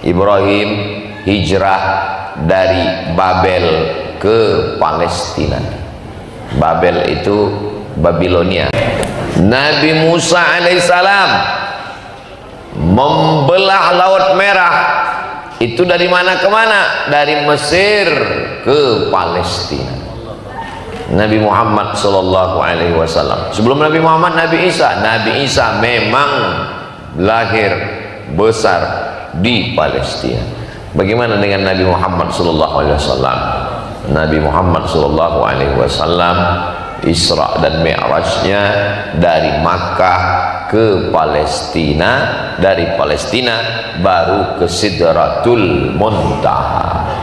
Ibrahim hijrah dari Babel ke Palestina. Babel itu Babilonia. Nabi Musa alaihissalam membelah Laut Merah. Itu dari mana ke mana? Dari Mesir ke Palestina. Nabi Muhammad sallallahu alaihi wasallam. Sebelum Nabi Muhammad, Nabi Isa. Nabi Isa memang lahir besar di Palestina. Bagaimana dengan Nabi Muhammad sallallahu alaihi wasallam? Nabi Muhammad sallallahu alaihi wasallam Isra dan Mi'rajnya dari Makkah ke Palestina, dari Palestina baru ke Sidratul Muntaha.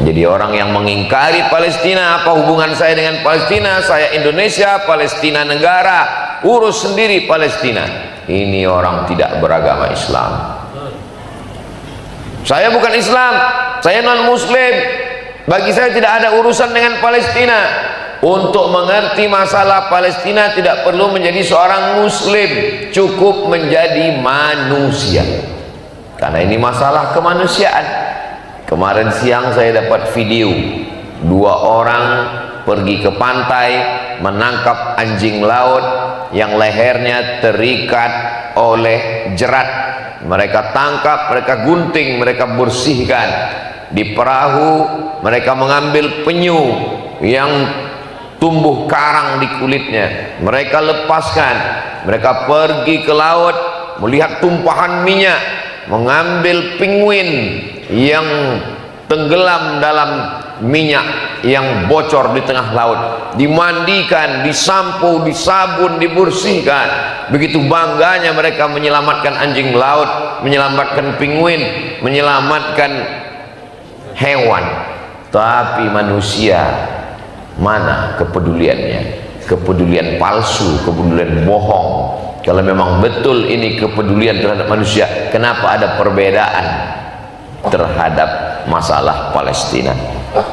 Jadi orang yang mengingkari Palestina, apa hubungan saya dengan Palestina? Saya Indonesia, Palestina negara, urus sendiri Palestina. Ini orang tidak beragama Islam. Saya bukan Islam, saya non Muslim. Bagi saya tidak ada urusan dengan Palestina. Untuk mengerti masalah Palestina tidak perlu menjadi seorang Muslim, cukup menjadi manusia. Karena ini masalah kemanusiaan. Kemarin siang saya dapat video 2 orang pergi ke pantai menangkap anjing laut yang lehernya terikat oleh jerat. Mereka tangkap, mereka gunting, mereka bersihkan. Di perahu mereka mengambil penyu yang tumbuh karang di kulitnya, mereka lepaskan. Mereka pergi ke laut melihat tumpahan minyak, mengambil penguin yang tenggelam dalam minyak yang bocor di tengah laut, dimandikan, disampo, disabun, dibersihkan. Begitu bangganya mereka menyelamatkan anjing laut, menyelamatkan penguin, menyelamatkan hewan. Tapi manusia, mana kepeduliannya? Kepedulian palsu, kepedulian bohong. Kalau memang betul ini kepedulian terhadap manusia, kenapa ada perbedaan terhadap masalah Palestina?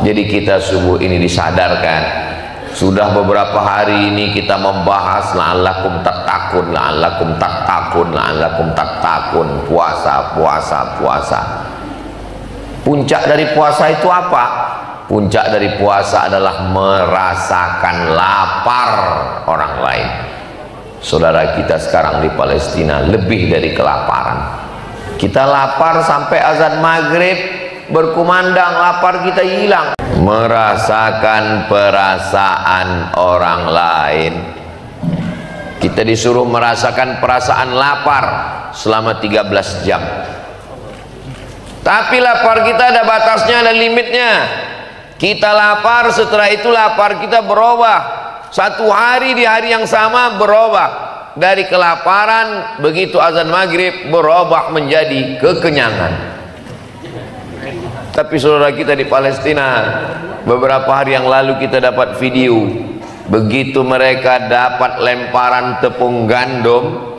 Jadi kita subuh ini disadarkan. Sudah beberapa hari ini kita membahas la'allakum tattaqun, la'allakum tattaqun, la'allakum tattaqun, puasa, puasa, puasa. Puncak dari puasa itu apa? Puncak dari puasa adalah merasakan lapar orang lain. Saudara kita sekarang di Palestina lebih dari kelaparan. Kita lapar sampai azan maghrib berkumandang, lapar kita hilang. Merasakan perasaan orang lain. Kita disuruh merasakan perasaan lapar selama 13 jam. Tapi lapar kita ada batasnya, ada limitnya. Kita lapar, setelah itu lapar kita berubah. Satu hari di hari yang sama berubah. Dari kelaparan, begitu azan maghrib berubah menjadi kekenyangan. Tapi saudara kita di Palestina, beberapa hari yang lalu kita dapat video. Begitu mereka dapat lemparan tepung gandum,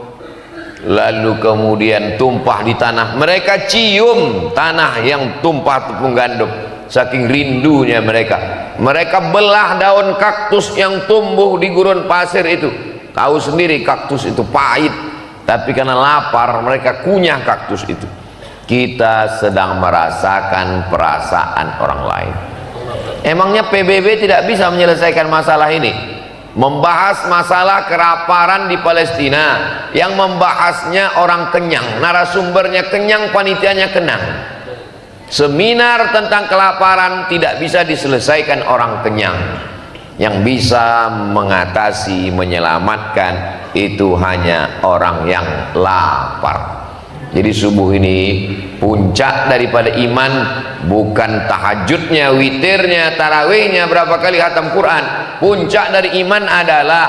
lalu kemudian tumpah di tanah, mereka cium tanah yang tumpah tepung gandum. Saking rindunya mereka, mereka belah daun kaktus yang tumbuh di gurun pasir itu. Tahu sendiri kaktus itu pahit, tapi karena lapar mereka kunyah kaktus itu. Kita sedang merasakan perasaan orang lain. Emangnya PBB tidak bisa menyelesaikan masalah ini? Membahas masalah kelaparan di Palestina, yang membahasnya orang kenyang, narasumbernya kenyang, panitianya kenang. Seminar tentang kelaparan tidak bisa diselesaikan orang kenyang. Yang bisa mengatasi, menyelamatkan itu hanya orang yang lapar. Jadi subuh ini puncak daripada iman bukan tahajudnya, witirnya, tarawihnya, berapa kali khatam Quran. Puncak dari iman adalah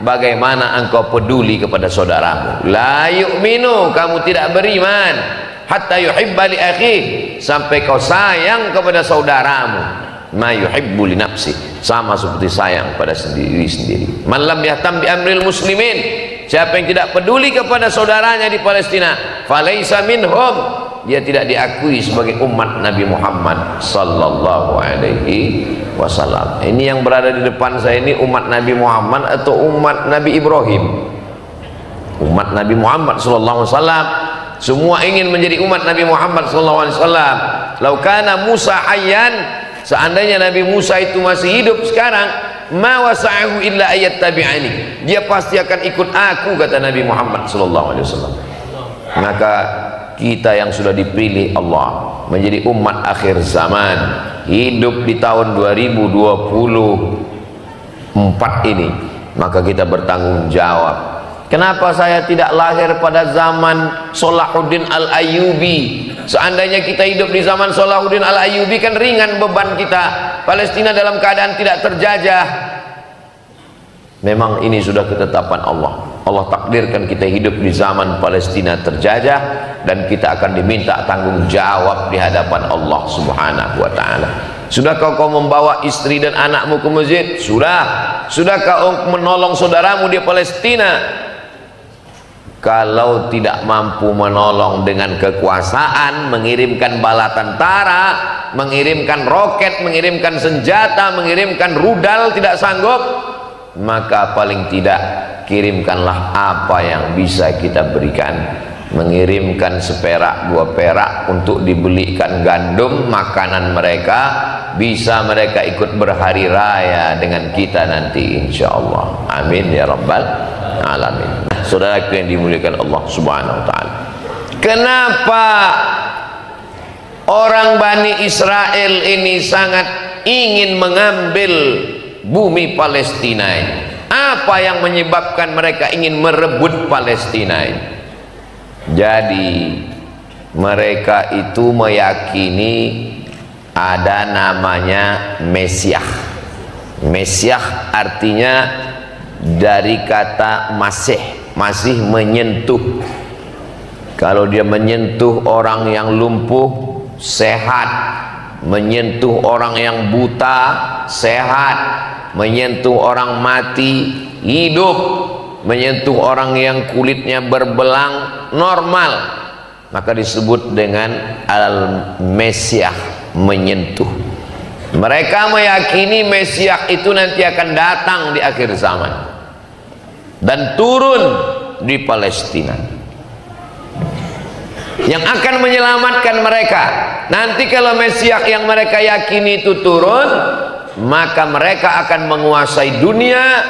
bagaimana engkau peduli kepada saudaramu. La yu'minu, kamu tidak beriman hatta yuhibba li akhi, sampai kau sayang kepada saudaramu. Ma yuhibbu li nafsi, sama seperti sayang pada sendiri sendiri. Man lam yahtam bi amril muslimin, siapa yang tidak peduli kepada saudaranya di Palestina, falaisa minhum, dia tidak diakui sebagai umat Nabi Muhammad sallallahu alaihi wasallam. Ini yang berada di depan saya ini umat Nabi Muhammad atau umat Nabi Ibrahim? Umat Nabi Muhammad sallallahu alaihi wasallam semua ingin menjadi umat Nabi Muhammad SAW. Lau kana Musa hayyan, seandainya Nabi Musa itu masih hidup sekarang, ma wasa'ahu illa ayat tabi'ani, dia pasti akan ikut aku, kata Nabi Muhammad SAW. Maka kita yang sudah dipilih Allah menjadi umat akhir zaman, hidup di tahun 2024 ini, maka kita bertanggung jawab. Kenapa saya tidak lahir pada zaman Salahuddin Al-Ayyubi? Seandainya kita hidup di zaman Salahuddin Al-Ayyubi, kan ringan beban kita. Palestina dalam keadaan tidak terjajah. Memang ini sudah ketetapan Allah. Allah takdirkan kita hidup di zaman Palestina terjajah, dan kita akan diminta tanggung jawab di hadapan Allah Subhanahu wa ta'ala. Sudahkah kau membawa istri dan anakmu ke masjid? Sudah. Sudahkah kau menolong saudaramu di Palestina? Kalau tidak mampu menolong dengan kekuasaan, mengirimkan bala tentara, mengirimkan roket, mengirimkan senjata, mengirimkan rudal, tidak sanggup, maka paling tidak kirimkanlah apa yang bisa kita berikan. Mengirimkan seperak, 2 perak untuk dibelikan gandum, makanan mereka, bisa mereka ikut berhari raya dengan kita nanti, insya Allah. Amin ya rabbal alamin. Saudaraku yang dimuliakan Allah Subhanahu wa ta'ala, kenapa orang Bani Israel ini sangat ingin mengambil bumi Palestina ini? Apa yang menyebabkan mereka ingin merebut Palestina ini? Jadi mereka itu meyakini ada namanya Mesiah. Mesiah artinya dari kata masih menyentuh. Kalau dia menyentuh orang yang lumpuh, sehat. Menyentuh orang yang buta, sehat. Menyentuh orang mati, hidup. Menyentuh orang yang kulitnya berbelang, normal. Maka disebut dengan Al-Mesiah, menyentuh. Mereka meyakini Mesiah itu nanti akan datang di akhir zaman dan turun di Palestina, yang akan menyelamatkan mereka. Nanti kalau Mesiah yang mereka yakini itu turun, maka mereka akan menguasai dunia,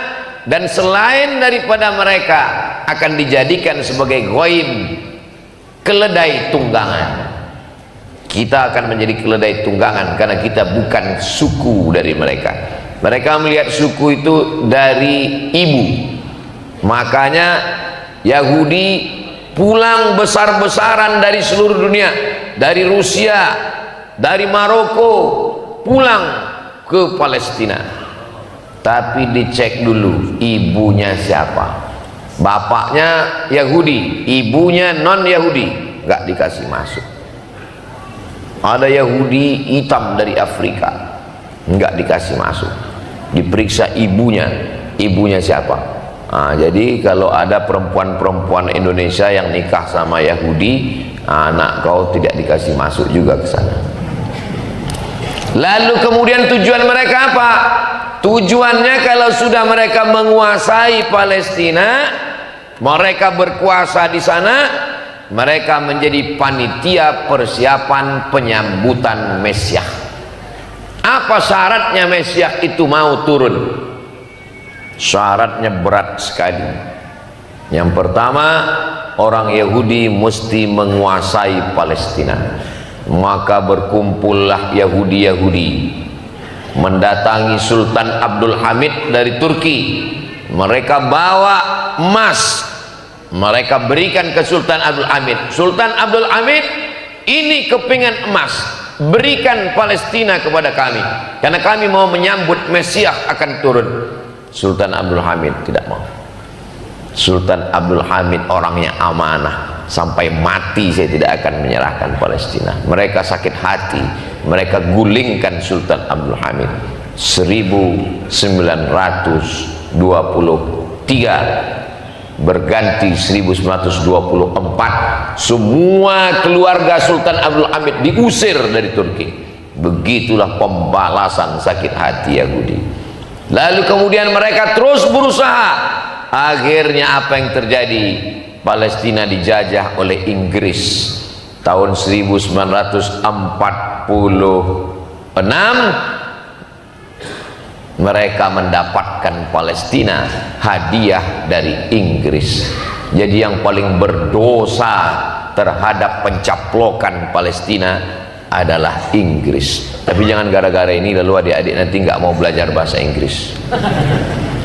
dan selain daripada mereka akan dijadikan sebagai ghaib, keledai tunggangan. Kita akan menjadi keledai tunggangan karena kita bukan suku dari mereka. Mereka melihat suku itu dari ibu. Makanya Yahudi pulang besar-besaran dari seluruh dunia, dari Rusia, dari Maroko, pulang ke Palestina. Tapi dicek dulu ibunya siapa. Bapaknya Yahudi, ibunya non-Yahudi, nggak dikasih masuk. Ada Yahudi hitam dari Afrika, nggak dikasih masuk. Diperiksa ibunya siapa. Nah, jadi kalau ada perempuan-perempuan Indonesia yang nikah sama Yahudi, anak kau tidak dikasih masuk juga ke sana. Lalu kemudian tujuan mereka apa? Tujuannya kalau sudah mereka menguasai Palestina, mereka berkuasa di sana, mereka menjadi panitia persiapan penyambutan Mesiah. Apa syaratnya Mesiah itu mau turun? Syaratnya berat sekali. Yang pertama, orang Yahudi mesti menguasai Palestina. Maka berkumpullah Yahudi-Yahudi mendatangi Sultan Abdul Hamid dari Turki. Mereka bawa emas, mereka berikan ke Sultan Abdul Hamid. Sultan Abdul Hamid, ini kepingan emas, berikan Palestina kepada kami, karena kami mau menyambut Mesiah akan turun. Sultan Abdul Hamid tidak mau. Sultan Abdul Hamid orangnya amanah, sampai mati saya tidak akan menyerahkan Palestina. Mereka sakit hati, mereka gulingkan Sultan Abdul Hamid 1923, berganti 1924. Semua keluarga Sultan Abdul Hamid diusir dari Turki. Begitulah pembalasan sakit hati Yahudi. Lalu kemudian mereka terus berusaha. Akhirnya apa yang terjadi? Palestina dijajah oleh Inggris tahun 1946. Mereka mendapatkan Palestina hadiah dari Inggris. Jadi yang paling berdosa terhadap pencaplokan Palestina adalah Inggris. Tapi jangan gara-gara ini lalu adik-adik nanti nggak mau belajar bahasa Inggris.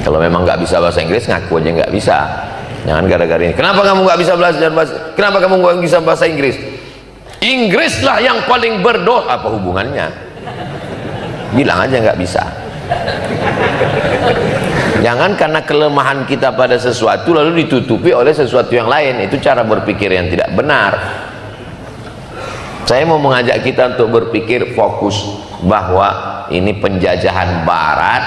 Kalau memang nggak bisa bahasa Inggris, ngaku aja nggak bisa. Jangan gara-gara ini. Kenapa kamu nggak bisa belajar bahasa? Kenapa kamu nggak bisa bahasa Inggris? Inggrislah yang paling berdosa. Apa hubungannya? Bilang aja nggak bisa. Jangan karena kelemahan kita pada sesuatu lalu ditutupi oleh sesuatu yang lain. Itu cara berpikir yang tidak benar. Saya mau mengajak kita untuk berpikir fokus bahwa ini penjajahan Barat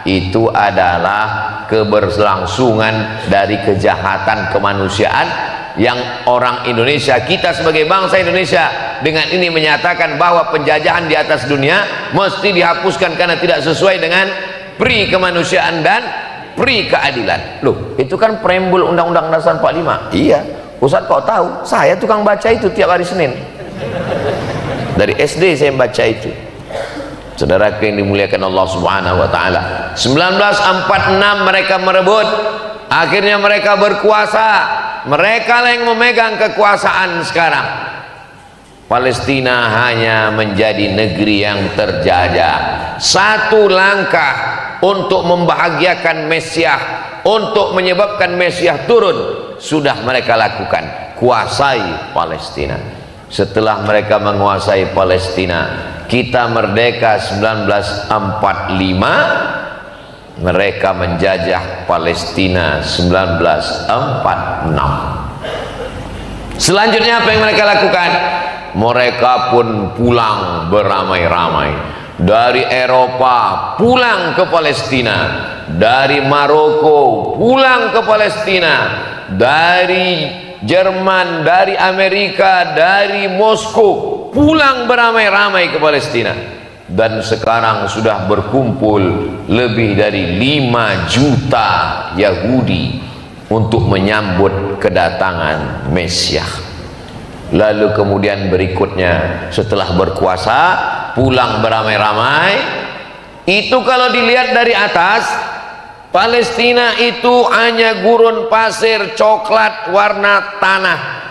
itu adalah keberlangsungan dari kejahatan kemanusiaan yang orang Indonesia, kita sebagai bangsa Indonesia dengan ini menyatakan bahwa penjajahan di atas dunia mesti dihapuskan karena tidak sesuai dengan pri kemanusiaan dan pri keadilan. Loh, itu kan preambul Undang-Undang Dasar 45. Iya, Ustaz kok tahu? Saya tukang baca itu tiap hari Senin. Dari SD saya baca itu. Saudara yang dimuliakan Allah Subhanahu wa taala. 1946 mereka merebut, akhirnya mereka berkuasa. Mereka yang memegang kekuasaan sekarang. Palestina hanya menjadi negeri yang terjajah. Satu langkah untuk membahagiakan Mesiah, untuk menyebabkan Mesiah turun, sudah mereka lakukan. Kuasai Palestina. Setelah mereka menguasai Palestina, kita merdeka 1945, mereka menjajah Palestina 1946. Selanjutnya apa yang mereka lakukan? Mereka pun pulang beramai-ramai dari Eropa, pulang ke Palestina, dari Maroko pulang ke Palestina, dari Jerman, dari Amerika, dari Moskow pulang beramai-ramai ke Palestina. Dan sekarang sudah berkumpul lebih dari 5 juta Yahudi untuk menyambut kedatangan Mesiah. Lalu kemudian berikutnya setelah berkuasa pulang beramai-ramai, itu kalau dilihat dari atas, Palestina itu hanya gurun pasir coklat warna tanah.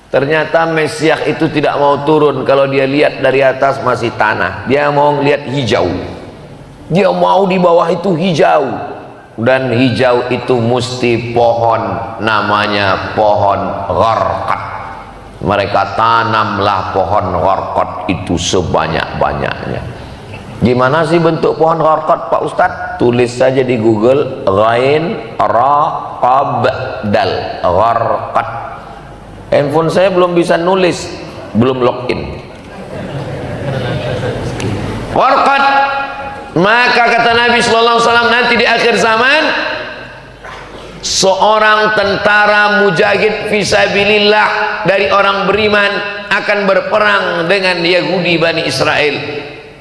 Ternyata Mesiah itu tidak mau turun. Kalau dia lihat dari atas masih tanah, dia mau lihat hijau. Dia mau di bawah itu hijau. Dan hijau itu mesti pohon, namanya pohon gharqad. Mereka tanamlah pohon gharqad itu sebanyak-banyaknya. Gimana sih bentuk pohon gharqad Pak Ustadz? Tulis saja di Google Ghain Ra Qab Dal gharqad. Handphone saya belum bisa nulis, belum login. Gharqad. Maka kata Nabi sallallahu alaihi wasallam, nanti di akhir zaman seorang tentara mujahid fisabilillah dari orang beriman akan berperang dengan Yahudi Bani Israel.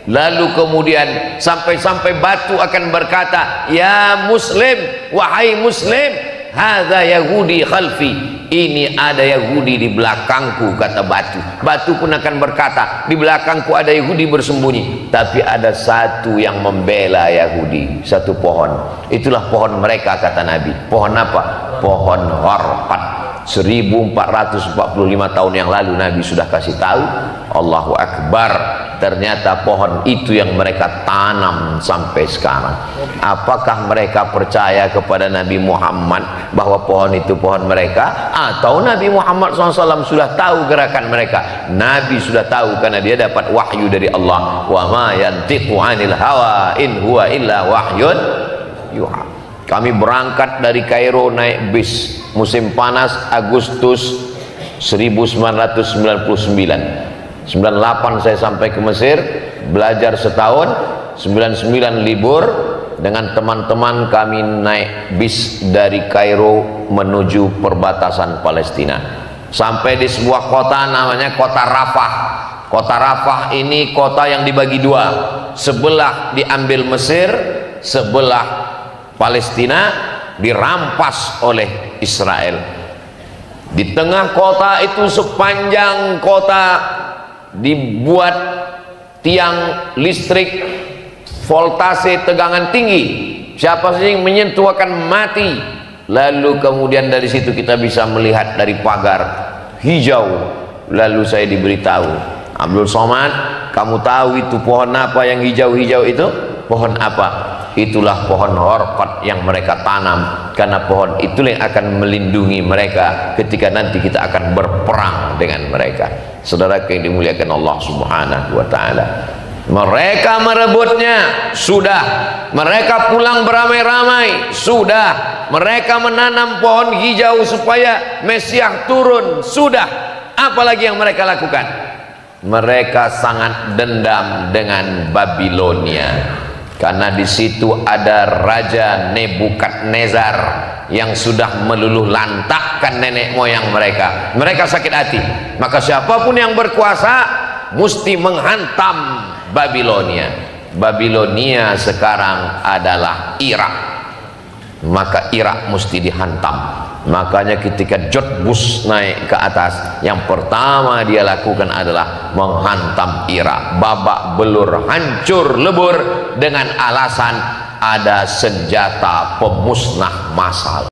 Lalu kemudian sampai-sampai batu akan berkata, ya Muslim, wahai Muslim, hadza Yahudi khalfi, ini ada Yahudi di belakangku, kata batu. Batu pun akan berkata, di belakangku ada Yahudi bersembunyi. Tapi ada satu yang membela Yahudi, satu pohon. Itulah pohon mereka, kata Nabi. Pohon apa? Pohon gharqad. 1445 tahun yang lalu Nabi sudah kasih tahu. Allahu Akbar. Ternyata pohon itu yang mereka tanam sampai sekarang. Apakah mereka percaya kepada Nabi Muhammad bahwa pohon itu pohon mereka, atau Nabi Muhammad SAW sudah tahu gerakan mereka? Nabi sudah tahu karena dia dapat wahyu dari Allah. Wa ma yantiqu 'anil hawa in huwa illa wahyun yuha. Kami berangkat dari Kairo naik bis musim panas Agustus 1999. 98 saya sampai ke Mesir, belajar setahun. 99 libur, dengan teman-teman kami naik bis dari Kairo menuju perbatasan Palestina. Sampai di sebuah kota namanya kota Rafah. Kota Rafah ini kota yang dibagi dua, sebelah diambil Mesir, sebelah Palestina dirampas oleh Israel. Di tengah kota itu, sepanjang kota dibuat tiang listrik voltase tegangan tinggi, siapa saja yang menyentuh akan mati. Lalu kemudian dari situ kita bisa melihat dari pagar hijau. Lalu saya diberitahu, Abdul Somad, kamu tahu itu pohon apa yang hijau-hijau itu? Pohon apa? Itulah pohon horpat yang mereka tanam, karena pohon itulah yang akan melindungi mereka ketika nanti kita akan berperang dengan mereka. Saudara yang dimuliakan Allah Subhanahu wa ta'ala, mereka merebutnya sudah, mereka pulang beramai-ramai sudah, mereka menanam pohon hijau supaya Mesias turun sudah. Apalagi yang mereka lakukan? Mereka sangat dendam dengan Babilonia, karena di situ ada Raja Nebukadnezar yang sudah meluluh lantakkan nenek moyang mereka. Mereka sakit hati, maka siapapun yang berkuasa mesti menghantam Babilonia. Babilonia sekarang adalah Irak, maka Irak mesti dihantam. Makanya ketika George Bush naik ke atas, yang pertama dia lakukan adalah menghantam Irak, babak belur, hancur lebur, dengan alasan ada senjata pemusnah massal.